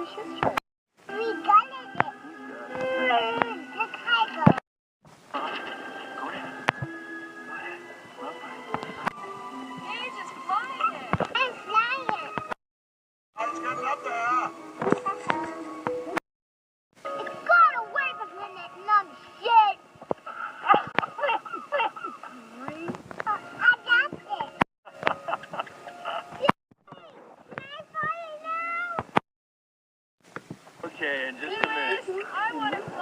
sister. We gutted it. The tiger. He's just flying it. I'm flying. It's getting up there. It's got away from that numb shit. I got it. Okay, in just a minute. I want to